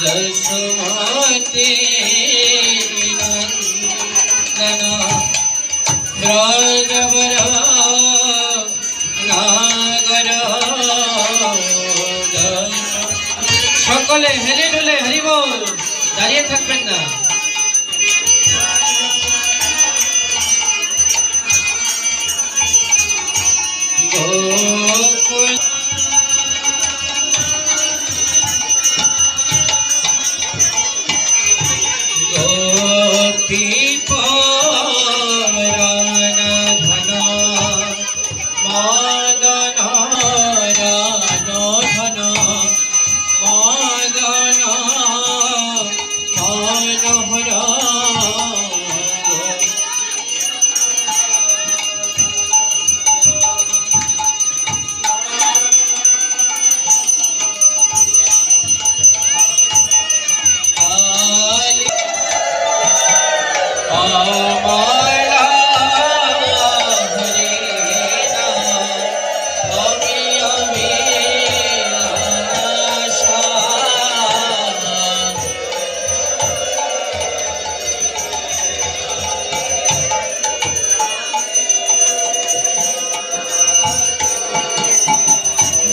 जसमती नंदन ब्रजवर नागर সকলে হেলে দুলে হরি বল দাঁড়িয়ে থাকবেন না গোকুল गोपी परान धन मदन रान धन मदन मनोहर Amala Harina Ami Avilasha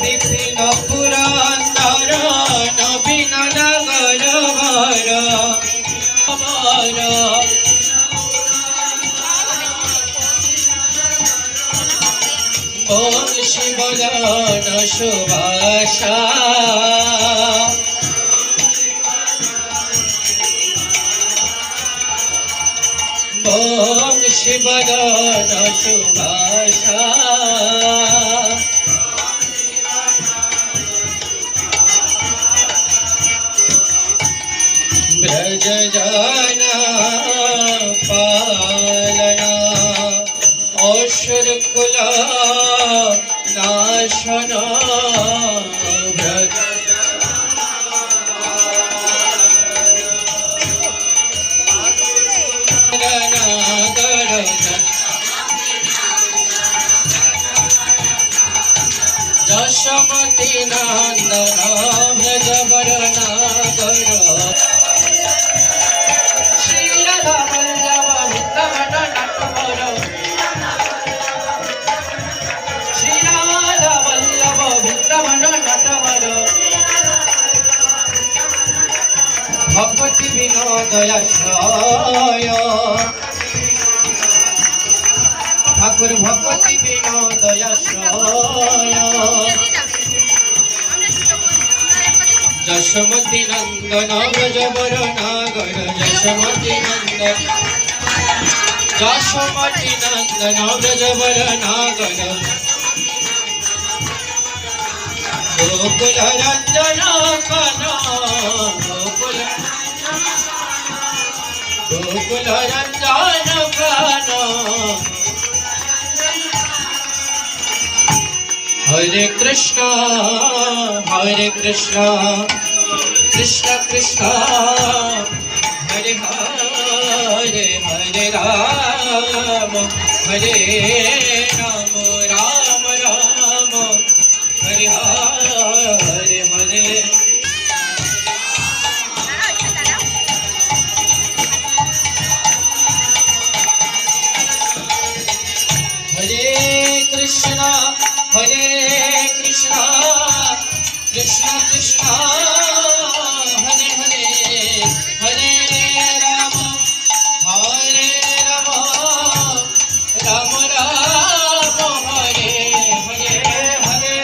Bipina Purandara Nabina Nagara Vara Amara Shivdan सुभाषा शिवदान सुभाषा ब्रज जाना पालना असुर कुला नाशना जशमती नंदन ब्रजवर नागर श्रीराधा वल्लभ वृंदावन नटवर श्रीराधा वल्लभ वृंदावन नटवर भगवती विनोदयाश्रय ठाकुर भगवती विनोदयाश्रय जशमती नंदन ब्रजवर नागर जशमती नंदन ब्रजवर नागर गोकुल रंजन कना गोकुल रंजन कना हरे कृष्ण कृष्ण कृष्ण हरे हरे हरे राम हरे राम राम राम हरे हरे हरे हरे कृष्ण कृष्ण कृष्ण हरे हरे हरे राम राम राम हरे हरे हरे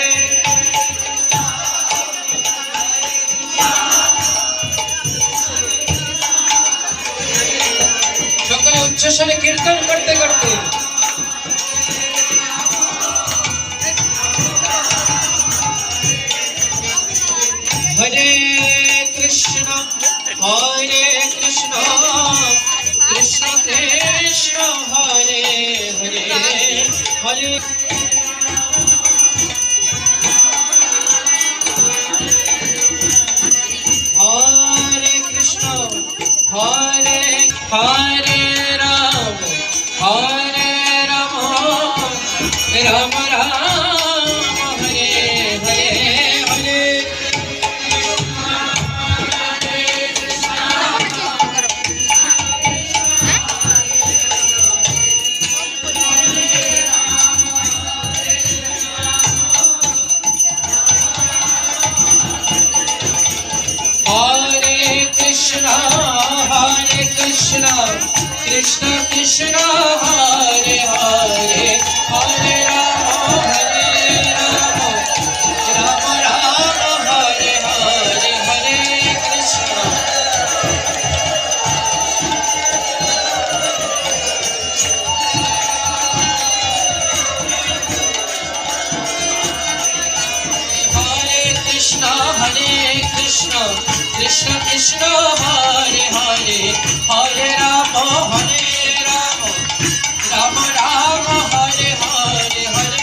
সকলে উচ্চস্বরে কীর্তন করতে করতে हरे कृष्ण कृष्ण कृष्ण हरे हरे हरे কৃষ্ণ কৃষ্ণ হরে হরে হরে রাম রাম রাম হরে হরে হরে কৃষ্ণ হরে কৃষ্ণ কৃষ্ণ কৃষ্ণ হরে হরে হরে রাম রাম রাম হরে হরে হরে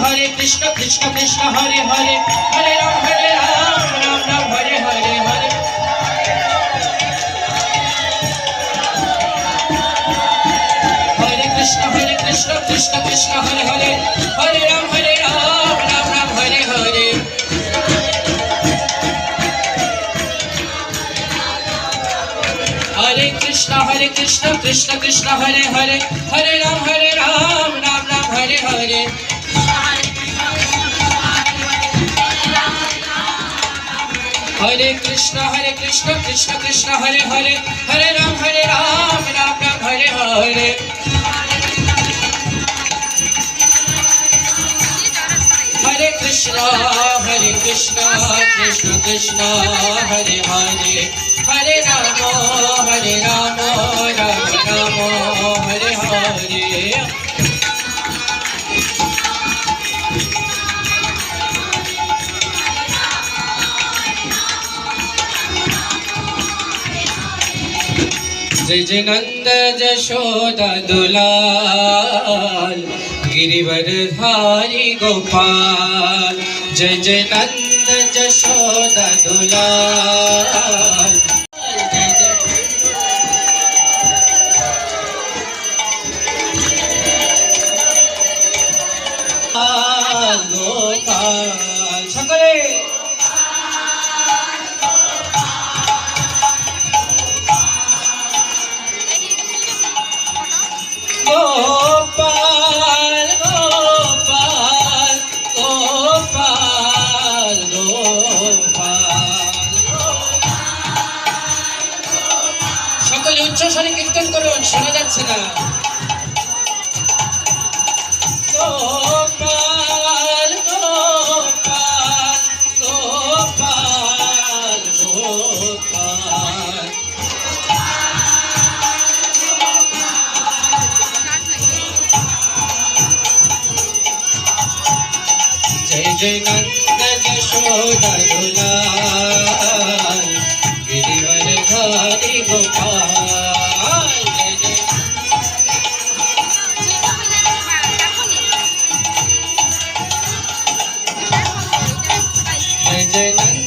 हरे कृष्ण कृष्ण कृष्ण हरे हरे हरे राम राम राम हरे हरे हरे हरे कृष्ण कृष्ण कृष्ण हरे हरे हरे राम राम राम हरे हरे हरे कृष्ण कृष्ण कृष्ण हरे हरे हरे राम राम राम हरे हरे हरे कृष्ण कृष्ण कृष्ण हरे हरे हरे राम राम राम हरे हरे हरे कृष्ण कृष्ण कृष्ण हरे हरे हरे राम राम राम हरे हरे जय जय नंद जशोदा दुलाल गिरिवर धारी गोपाल जय जय नंद जशोदा दुलाल जय जय गोपाल सकले गोपाल गोपाल गोपाल गोपाल সকলে উচ্চ স্বরে কীর্তন করুন শোনা যাচ্ছে না গোপাল গোপাল গোপাল গোপাল जय जय नंद जशोदा दुलाल गिरिवर धारी गोपाल जय जय जय जय नंद